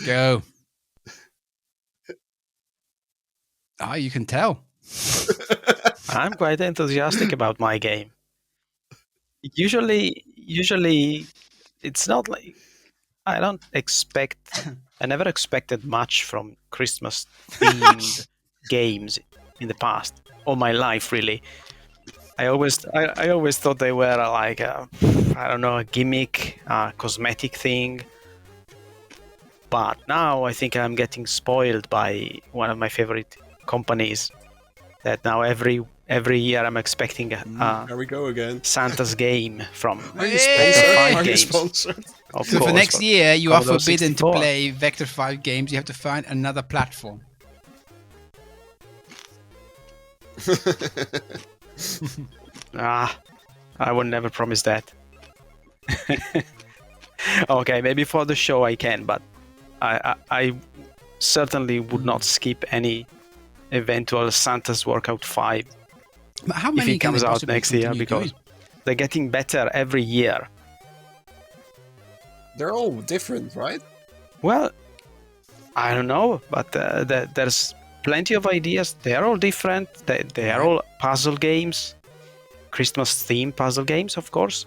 Go. Ah, you can tell. I'm quite enthusiastic about my game. Usually, it's not like I don't expect. I never expected much from Christmas themed games in the past, all my life, really. I always thought they were like I don't know, a gimmick, a cosmetic thing. But now I think I'm getting spoiled by one of my favorite companies. That now every year I'm expecting There we go again. Santa's game from Are you Vector sponsored? 5 Are you games. sponsored? Of So course, for next year, you are Commodore forbidden 64. to play Vector 5 games. You have to find another platform. I would never promise that. Okay, maybe for the show I can, but I certainly would not skip any eventual Santa's Workout 5 But how if many it can comes they out possibly next year, continue because doing? they're getting better every year. They're all different, right? Well, I don't know, but there's plenty of ideas. They are all different. They are all puzzle games, Christmas-themed puzzle games, of course.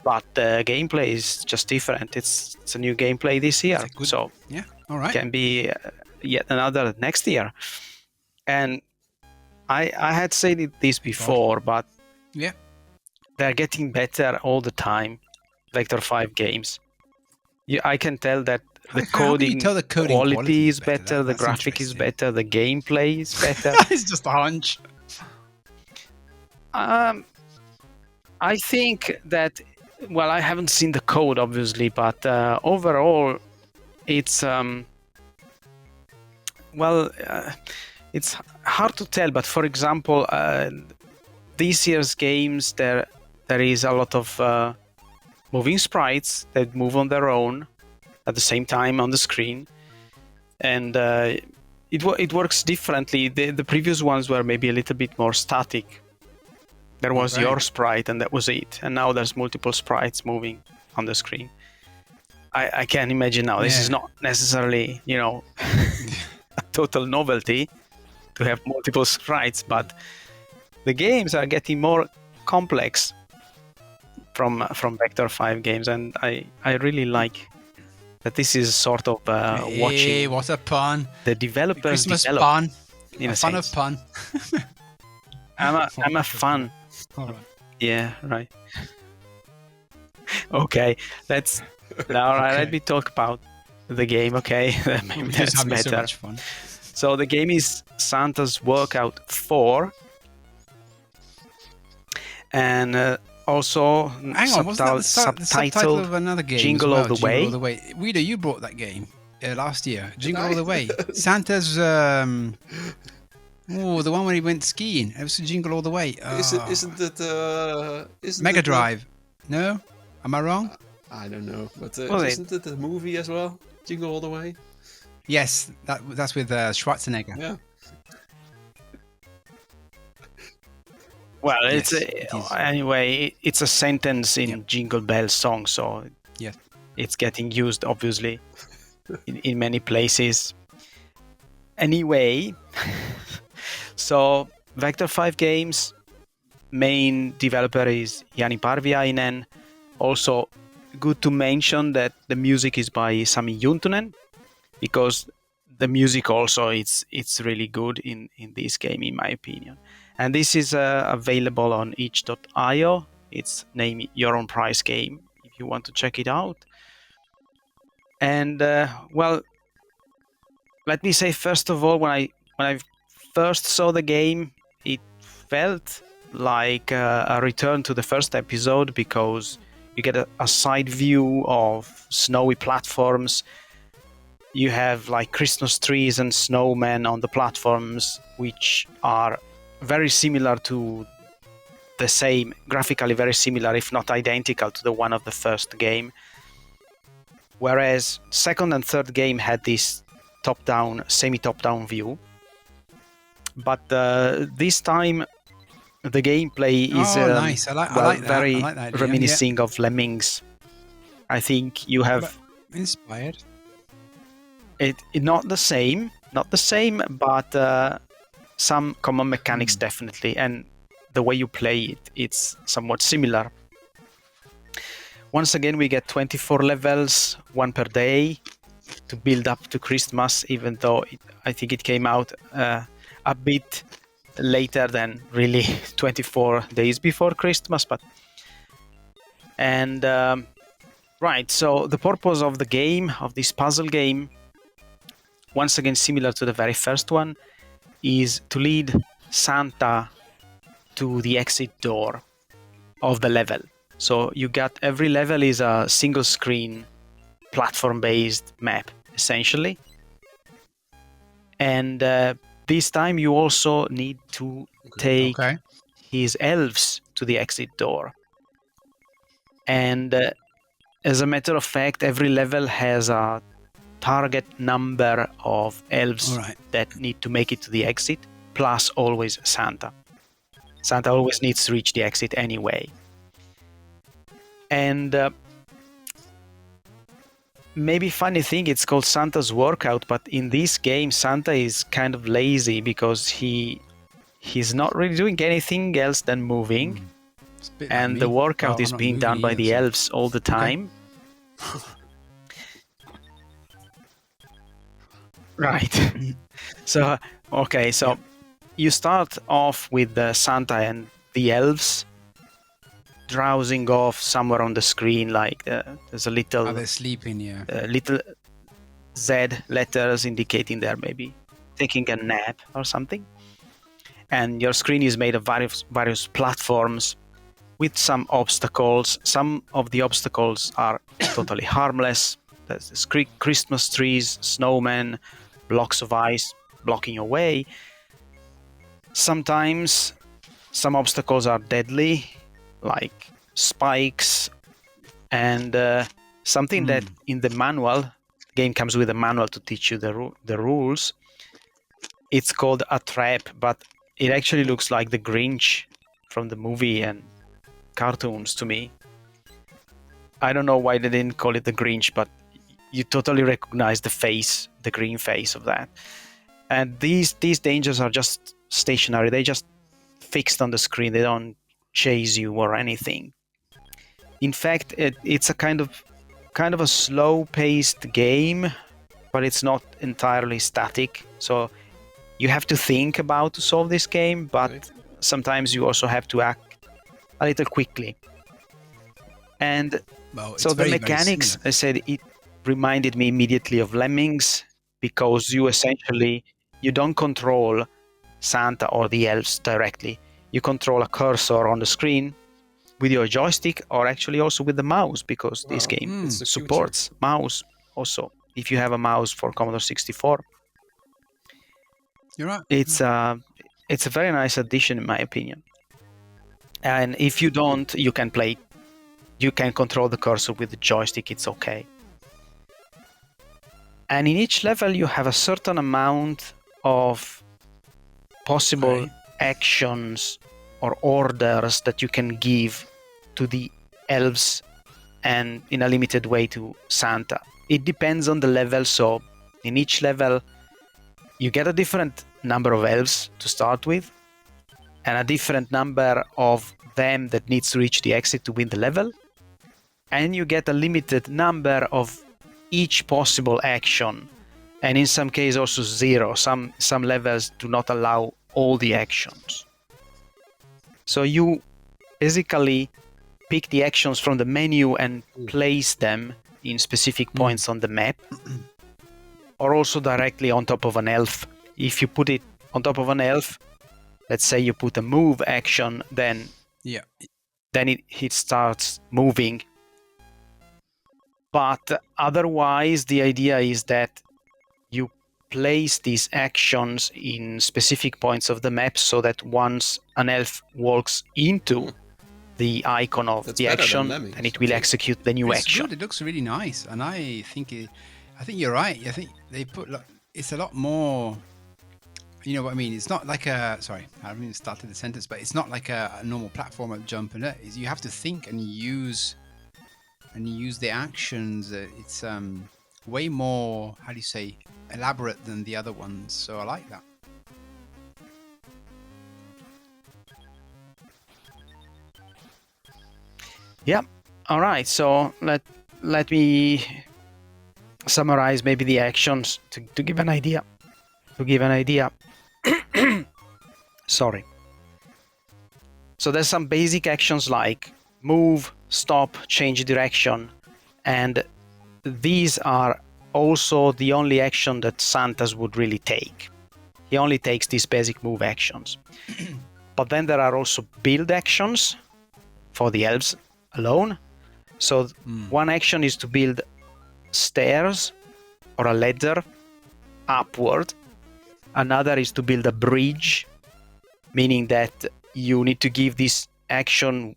But the gameplay is just different. It's a new gameplay this year, It's a good- so Yeah, all right. can be yet another next year. And I had said this before, but Yeah. they're getting better all the time. Vector 5 games. I can tell that the How can you coding, tell the coding quality is better, better? the That's graphic is interesting. better, the gameplay is better. It's just a hunch. I think that, well, I haven't seen the code obviously, but overall, it's it's hard to tell. But for example, this year's games, there is a lot of moving sprites that move on their own at the same time on the screen, and it works differently. The previous ones were maybe a little bit more static. There was Right. your sprite and that was it, and now there's multiple sprites moving on the screen. I can imagine now. This is not necessarily, a total novelty to have multiple sprites, but the games are getting more complex from Vector 5 games, and I really like that this is sort of Hey, watching what a pun. the developers Christmas develop. pun. In a a fun sense. of pun. I'm a fan. All right. Yeah, right. Okay, let's now let me talk about the game. Okay, maybe We're that's just having so better. much fun. So the game is Santa's Workout 4, and also Hang on, wasn't that the subtitle of another game? Jingle as All well? the Way? Jingle All the Way. Rita, you brought that game last year. Jingle All the Way. Santa's. The one where he went skiing. It was Jingle All the Way. Isn't it Mega Drive? No, am I wrong? I don't know, but Well, isn't it a movie as well? Jingle All the Way. Yes, that's with Schwarzenegger. Yeah. Well, Yes, it's it is. anyway. It's a sentence in Yep. Jingle Bell song, so Yes. it's getting used obviously in many places. Anyway, so Vector 5 Games main developer is Jani Parviainen. Also, good to mention that the music is by Sami Juntunen, because the music also it's really good in this game, in my opinion. And this is available on itch.io. It's named Your Own Price Game if you want to check it out. And well, let me say first of all, when I first saw the game, it felt like a return to the first episode, because you get a side view of snowy platforms, you have like Christmas trees and snowmen on the platforms, which are very similar to the same, graphically very similar, if not identical to the one of the first game. Whereas second and third game had this top-down, semi-top-down view. But this time the gameplay is nice. I like that. very I like that idea. reminiscing of Lemmings. I think you have Inspired. it not the same, but some common mechanics definitely, and the way you play it, it's somewhat similar. Once again, we get 24 levels, one per day, to build up to Christmas, even though I think it came out a bit later than really 24 days before Christmas. Right, so the purpose of the game, of this puzzle game, once again similar to the very first one, is to lead Santa to the exit door of the level. So you got, every level is a single screen platform-based map, essentially. And this time you also need to take his elves to the exit door. And as a matter of fact, every level has a target number of elves that need to make it to the exit, plus always Santa. Santa always needs to reach the exit anyway. And maybe funny thing, it's called Santa's Workout, but in this game Santa is kind of lazy because he's not really doing anything else than moving, and the workout is being done by the elves all the time. Right. So you start off with Santa and the elves drowsing off somewhere on the screen, like there's a little they're sleeping, little Z letters indicating they're maybe taking a nap or something. And your screen is made of various platforms with some obstacles. Some of the obstacles are totally harmless. There's this Christmas trees, snowmen, blocks of ice blocking your way. Sometimes some obstacles are deadly, like spikes, and something that in the manual, game comes with a manual to teach you the rules. It's called a trap, but it actually looks like the Grinch from the movie and cartoons to me. I don't know why they didn't call it the Grinch, but you totally recognize the face, the green face of that. And these dangers are just stationary. They just fixed on the screen. They don't chase you or anything. In fact, it's a kind of a slow-paced game, but it's not entirely static. So you have to think about to solve this game, but sometimes you also have to act a little quickly. And so the mechanics, I said, it reminded me immediately of Lemmings, because you don't control Santa or the elves directly. You control a cursor on the screen with your joystick, or actually also with the mouse, because this game supports mouse also. If you have a mouse for Commodore 64, you're right. It's a very nice addition in my opinion. And if you don't, you can control the cursor with the joystick. It's okay. And in each level you have a certain amount of possible actions or orders that you can give to the elves, and in a limited way to Santa. It depends on the level, so in each level you get a different number of elves to start with, and a different number of them that needs to reach the exit to win the level, and you get a limited number of each possible action, and in some cases also zero. Some levels do not allow all the actions. So you basically pick the actions from the menu and place them in specific points on the map, or also directly on top of an elf. If you put it on top of an elf, let's say you put a move action, then it starts moving. But otherwise, the idea is that place these actions in specific points of the map so that once an elf walks into the icon of That's the better than action, Lemmings, then it I will think. execute the new It's action. good. It looks really nice, and I think you're right. I think they put it's a lot more. You know what I mean? It's not like sorry, I haven't even started the sentence, but it's not like a normal platformer jump, and you have to think and use the actions. It's way more, how do you say, elaborate than the other ones. So I like that. Yeah. All right. So let me summarize maybe the actions to give an idea. Sorry. So there's some basic actions like move, stop, change direction, and these are also the only action that Santas would really take. He only takes these basic move actions. But then there are also build actions for the elves alone. So one action is to build stairs or a ladder upward. Another is to build a bridge, meaning that you need to give this action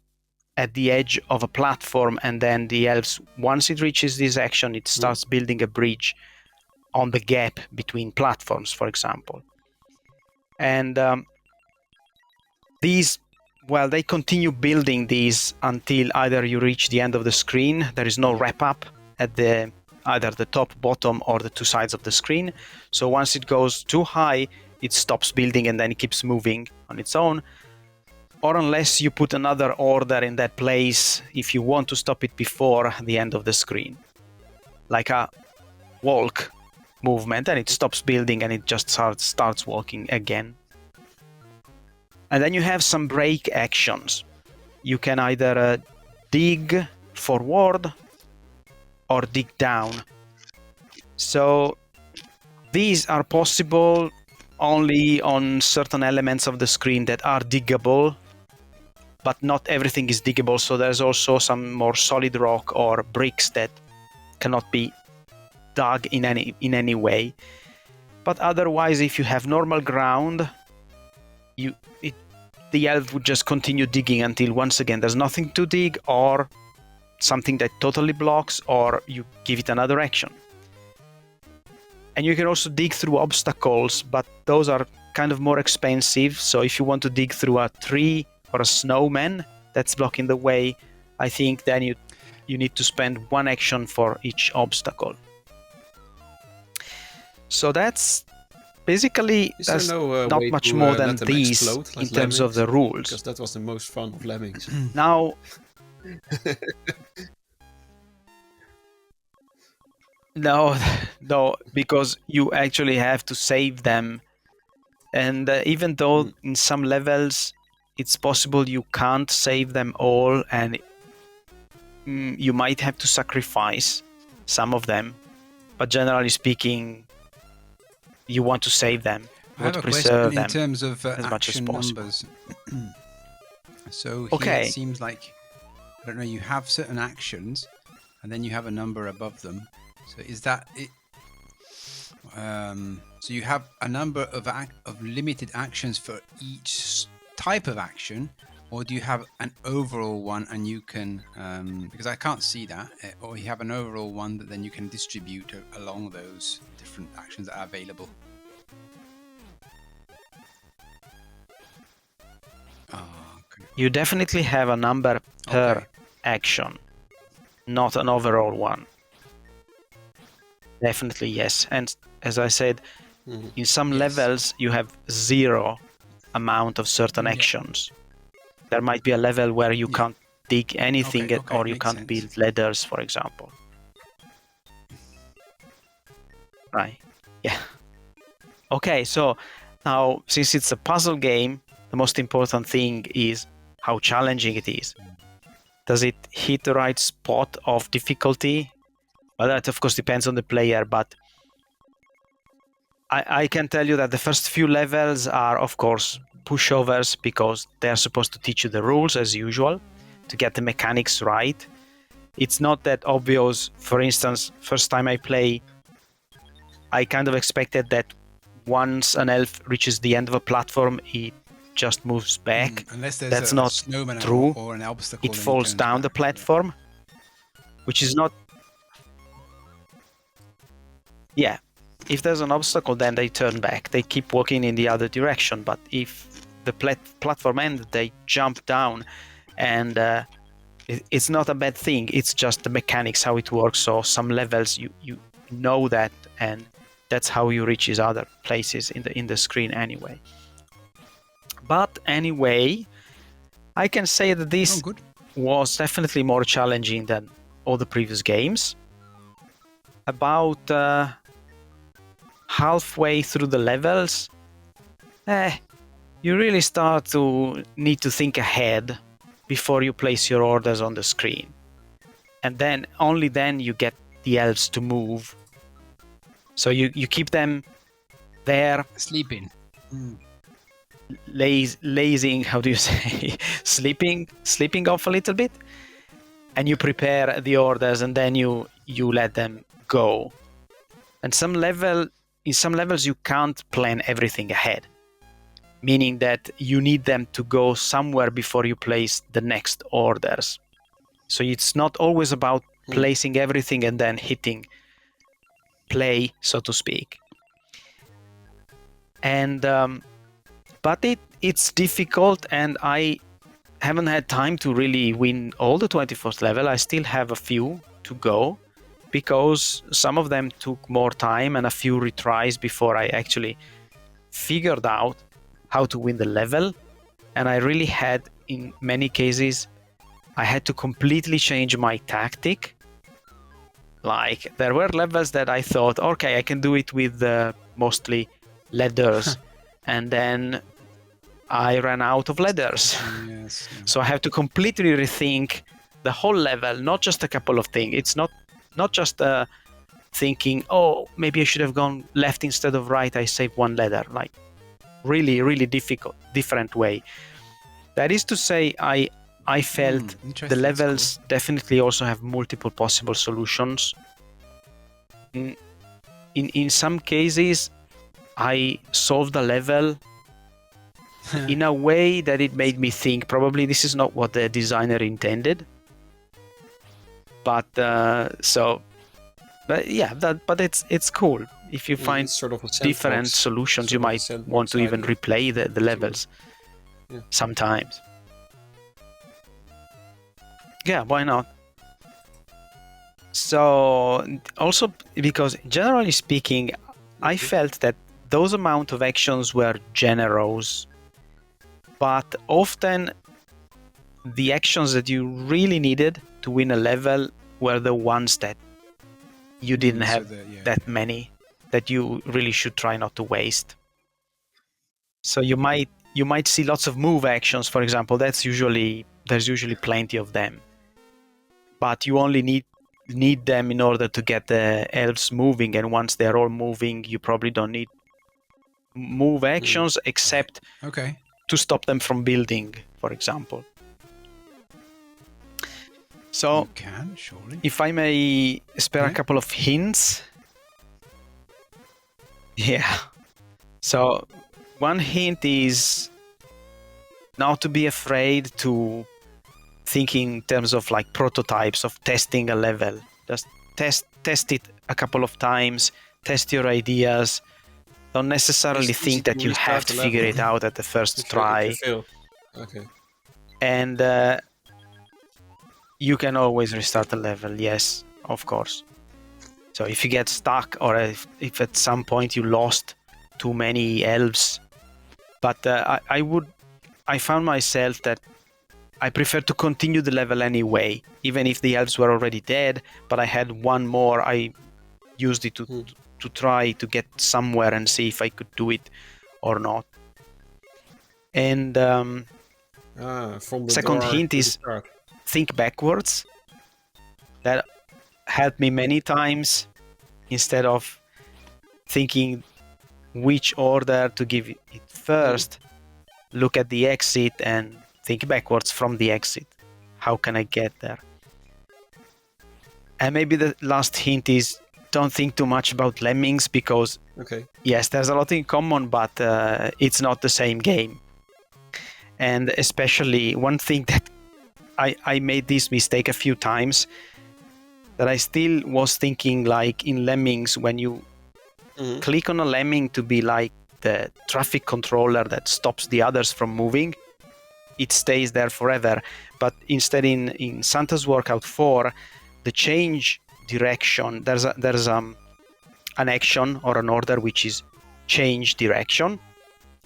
at the edge of a platform, and then the elves, once it reaches this action, it starts building a bridge on the gap between platforms, for example. And these, well, they continue building these until either you reach the end of the screen. There is no wrap up at either the top, bottom, or the two sides of the screen. So once it goes too high, it stops building and then it keeps moving on its own. Or unless you put another order in that place if you want to stop it before the end of the screen. Like a walk movement, and it stops building and it just starts walking again. And then you have some break actions. You can either dig forward or dig down. So these are possible only on certain elements of the screen that are diggable, but not everything is diggable. So there's also some more solid rock or bricks that cannot be dug in any way. But otherwise, if you have normal ground, the elf would just continue digging until once again there's nothing to dig, or something that totally blocks, or you give it another action. And you can also dig through obstacles, but those are kind of more expensive. So if you want to dig through a tree or a snowman that's blocking the way, I think then you need to spend one action for each obstacle. So that's basically, there's not much more than these in terms of the rules. Because that was the most fun of Lemmings. Now, no, because you actually have to save them. And even though in some levels it's possible you can't save them all, and you might have to sacrifice some of them, but generally speaking, you want to save them. You want to preserve them in terms of as much as action possible. numbers. So here Okay. it seems like, I don't know, you have certain actions and then you have a number above them. So is that it? So you have a number of limited actions for each type of action, or do you have an overall one and you can, because I can't see that, or you have an overall one that then you can distribute along those different actions that are available? Okay. You definitely have a number per Okay. action, not an overall one. Definitely, yes. And as I said, in some Yes. levels you have zero amount of certain actions. There might be a level where you can't dig anything, Okay, or you makes can't sense. build ladders, for example. Right. Yeah. Okay, so now, since it's a puzzle game, the most important thing is how challenging it is. Does it hit the right spot of difficulty? Well, that of course depends on the player, but I can tell you that the first few levels are, of course, pushovers, because they're supposed to teach you the rules as usual to get the mechanics right. It's not that obvious. For instance, first time I play, I kind of expected that once an elf reaches the end of a platform, it just moves back. Unless there's That's a not snowman true. or an obstacle, It then falls turns down the back. platform, which is not. Yeah, if there's an obstacle, then they turn back. They keep walking in the other direction. But if the platform ends, they jump down, and it's not a bad thing. It's just the mechanics, how it works. So some levels you know that, and that's how you reach these other places in the screen anyway. But anyway, I can say that this was definitely more challenging than all the previous games. About halfway through the levels, you really start to need to think ahead before you place your orders on the screen. And then, only then, you get the elves to move. So you keep them there. Sleeping. Lazing, how do you say? sleeping off a little bit. And you prepare the orders, and then you let them go. And in some levels you can't plan everything ahead, meaning that you need them to go somewhere before you place the next orders. So it's not always about placing everything and then hitting play, so to speak. And but it's difficult, and I haven't had time to really win all the 24th level. I still have a few to go, because some of them took more time and a few retries before I actually figured out how to win the level. And I really had, in many cases, I had to completely change my tactic. Like, there were levels that I thought, okay, I can do it with mostly leathers. And then I ran out of leathers. Yes. So I have to completely rethink the whole level, not just a couple of things. It's not just thinking, oh, maybe I should have gone left instead of right, I saved one leather. Like, really, really different way. That is to say, I felt the levels definitely also have multiple possible solutions. In some cases, I solved the level in a way that it made me think probably this is not what the designer intended. But but it's cool if you find sort of a different sandbox, solutions. sort You of a might sandbox want to even idea. replay the levels sometimes. Yeah, why not? So also, because generally speaking, I felt that those amount of actions were generous, but often the actions that you really needed to win a level were the ones that you didn't have that many, that you really should try not to waste. So you might see lots of move actions, for example. There's usually plenty of them, but you only need them in order to get the elves moving, and once they're all moving, you probably don't need move actions except to stop them from building, for example. So you can, surely. If I may spare a couple of hints. Yeah. So one hint is not to be afraid to think in terms of like prototypes of testing a level. Just test it a couple of times, test your ideas. Don't necessarily think that you have to figure it out at the first try. If you fail. Okay. And you can always restart the level, yes, of course. So if you get stuck, or if at some point you lost too many elves, but I found myself that I prefer to continue the level anyway, even if the elves were already dead, but I had one more. I used it to try to get somewhere and see if I could do it or not. And from the second hint is think backwards. That helped me many times. Instead of thinking which order to give it first, look at the exit and think backwards from the exit. How can I get there? And maybe the last hint is don't think too much about Lemmings because Okay. yes, there's a lot in common, but it's not the same game. And especially one thing that I made this mistake a few times, that I still was thinking like in Lemmings, when you click on a lemming to be like the traffic controller that stops the others from moving, it stays there forever. But instead in Santa's Workout 4, the change direction, there's an action or an order which is change direction.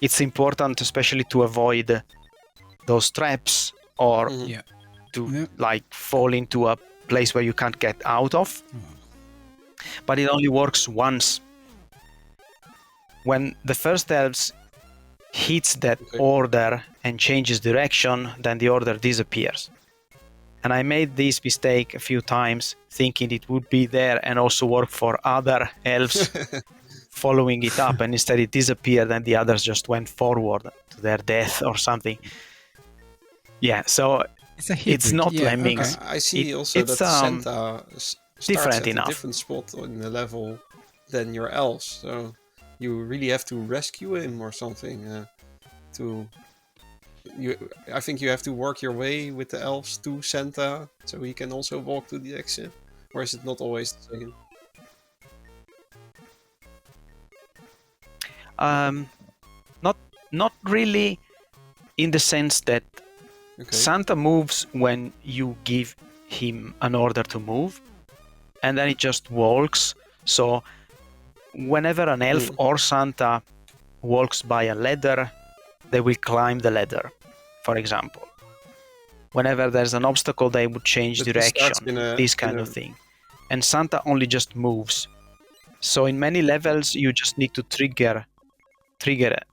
It's important, especially to avoid those traps or to like fall into a place where you can't get out of. But it only works once. When the first elves hits that order and changes direction, then the order disappears. And I made this mistake a few times, thinking it would be there and also work for other elves following it up, and instead it disappeared and the others just went forward to their death or something. Yeah, so it's not Lemmings. I see also that Santa starts different at enough. a different spot in the level than your elves, so you really have to rescue him or something. I think you have to work your way with the elves to Santa, so he can also walk to the exit. Or is it not always the same? Not really, in the sense that Santa moves when you give him an order to move, and then it just walks. So whenever an elf or Santa walks by a ladder, they will climb the ladder, for example. Whenever there's an obstacle, they would change direction, this kind of thing. And Santa only just moves. So in many levels, you just need to trigger it.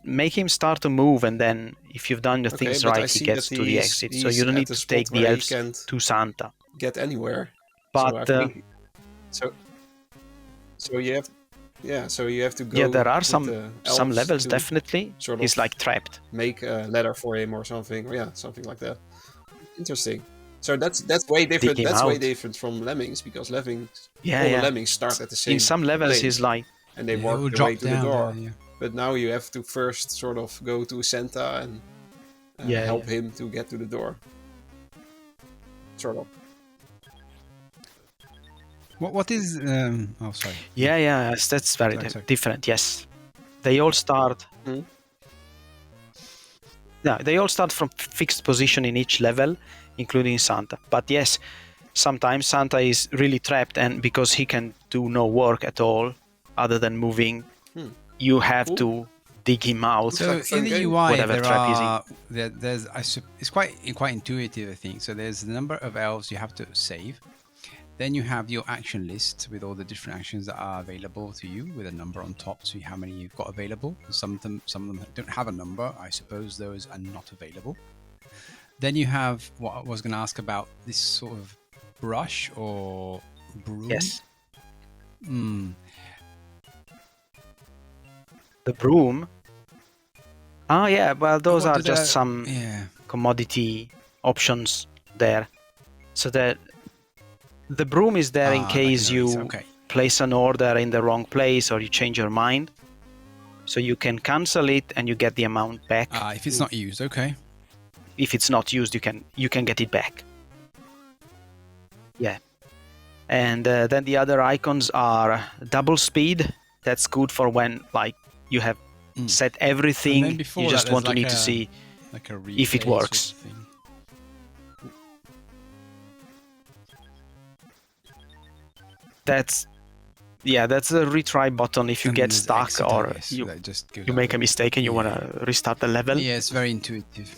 Make him start to move, and then if you've done the things right, he gets to the exit. So you don't need to take the elves to Santa. Get anywhere. But so you have, so you have to go. Yeah, there are some levels definitely. Sort of he's like trapped. Make a ladder for him or something, or something like that. Interesting. So that's way different. That's way different from Lemmings, because Lemmings, the Lemmings start at the same. In some levels, place, he's like, and they work their way to the door. But now you have to first sort of go to Santa and help him to get to the door. Sort of. What is? Oh, sorry. Yes, that's very different. Yes, they all start. Yeah, they all start from fixed position in each level, including Santa. But yes, sometimes Santa is really trapped, and because he can do no work at all other than moving, you have to dig him out. So in the UI, it's quite intuitive, I think. So there's the number of elves you have to save. Then you have your action list with all the different actions that are available to you, with a number on top, so how many you've got available. Some of them don't have a number. I suppose those are not available. Then you have what I was going to ask about, this sort of brush or broom. Yes. The broom. Oh yeah, well those are just some commodity options there. So that the broom is there in case you place an order in the wrong place or you change your mind. So you can cancel it and you get the amount back. If it's not used, okay. If it's not used, you can get it back. Yeah. And then the other icons are double speed. That's good for when like you have set everything. You just want to need to see if it works. That's a retry button if you get stuck or you make a mistake and you want to restart the level. Yeah, it's very intuitive.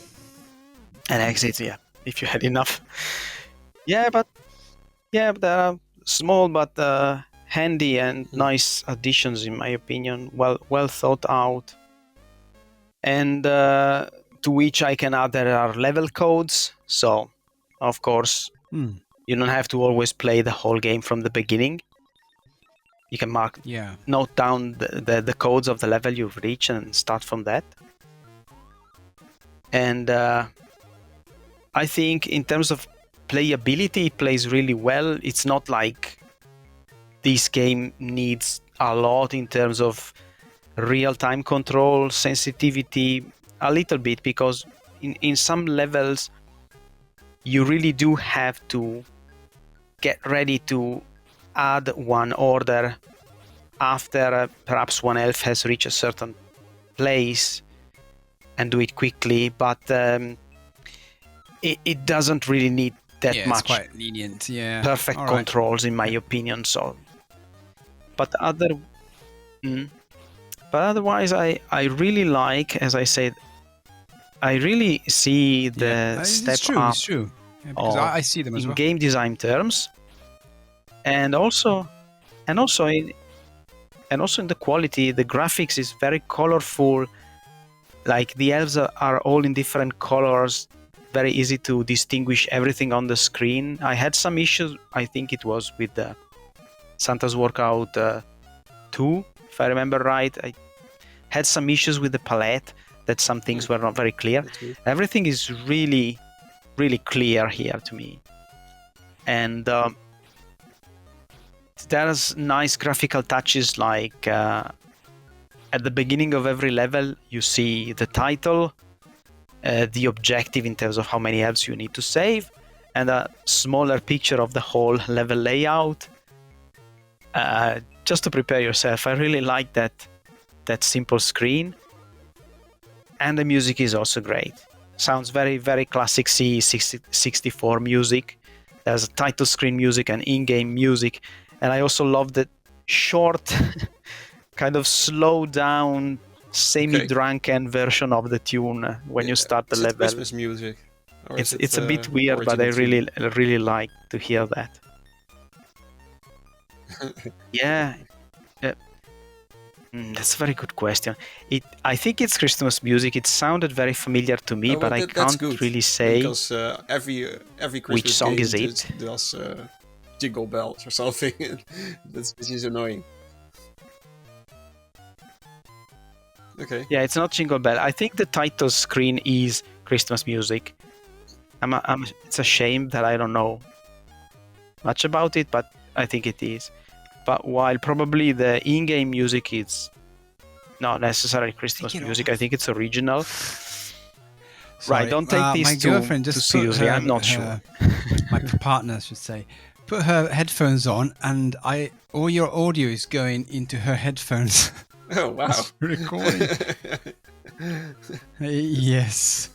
And exit, if you had enough. But there are small but handy and nice additions, in my opinion. Well thought out. And to which I can add, there are level codes. So, of course, you don't have to always play the whole game from the beginning. You can note down the codes of the level you've reached and start from that. And I think in terms of playability, it plays really well. It's not like this game needs a lot in terms of real-time control, sensitivity, a little bit, because in some levels you really do have to get ready to add one order after perhaps one elf has reached a certain place and do it quickly, but it doesn't really need that much. It's quite lenient, perfect controls, in my opinion. So, but otherwise, I really like, as I said, I really see the step up. It's true. Yeah, because I see them as well. In game design terms, and also in the quality. The graphics is very colorful. Like the elves are all in different colors, very easy to distinguish everything on the screen. I had some issues, I think it was with the santasworkout 2, if I remember right. I had some issues with the palette, that some things were not very clear. Everything is really, really clear here to me. And there's nice graphical touches, like at the beginning of every level, you see the title, the objective in terms of how many elves you need to save, and a smaller picture of the whole level layout. Just to prepare yourself. I really like that simple screen. And the music is also great. Sounds very, very classic C64 music. There's a title screen music and in-game music. And I also love the short, kind of slow down, semi-drunken version of the tune when you start the level. Christmas music. Or it's a bit weird, but I really like to hear that. Yeah. That's a very good question. I think it's Christmas music. It sounded very familiar to me, but I can't really say because every Christmas which song game is it. does jingle bells or something. This is annoying. Okay. Yeah, it's not Jingle Bell. I think the title screen is Christmas music. It's a shame that I don't know much about it, but I think it is. But while probably the in-game music is not necessarily Christmas music, I think it's original. Right, don't take this too seriously. I'm not sure. My partner should say, put her headphones on, and all your audio is going into her headphones. Oh wow! Recording. Yes.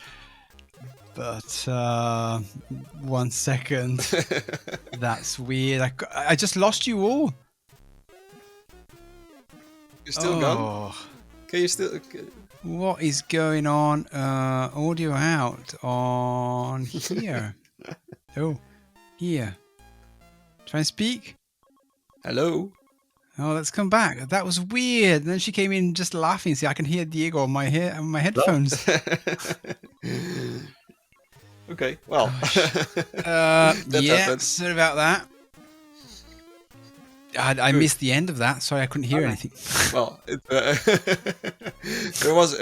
But 1 second. That's weird. I just lost you all. You're still gone? Can you still? What is going on? Audio out on here. Here. Try and speak. Hello. Oh, let's come back. That was weird. And then she came in just laughing. See, I can hear Diego on my headphones. Okay, well. Yeah, sorry about that. I missed the end of that. Sorry, I couldn't hear anything. Well,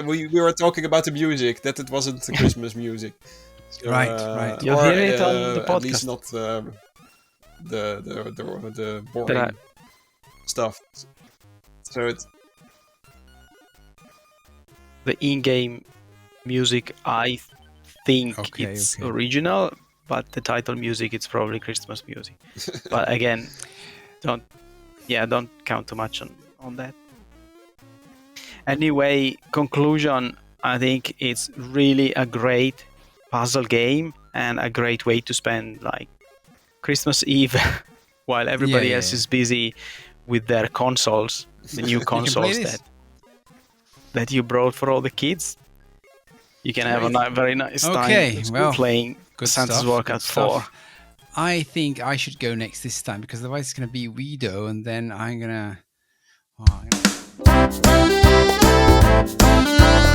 we were talking about the music, that it wasn't the Christmas music. So, right. You'll hear it on the podcast. At least not the boring stuff. So it's the in-game music, I think it's original, but the title music, it's probably Christmas music. But again, don't count too much on that. Anyway, conclusion, I think it's really a great puzzle game and a great way to spend like Christmas Eve while everybody else is busy with their consoles, the new consoles that you brought for all the kids. You can have a very nice time playing santasworkout 4. I think I should go next this time, because otherwise it's going to be Weedo, and then I'm going to...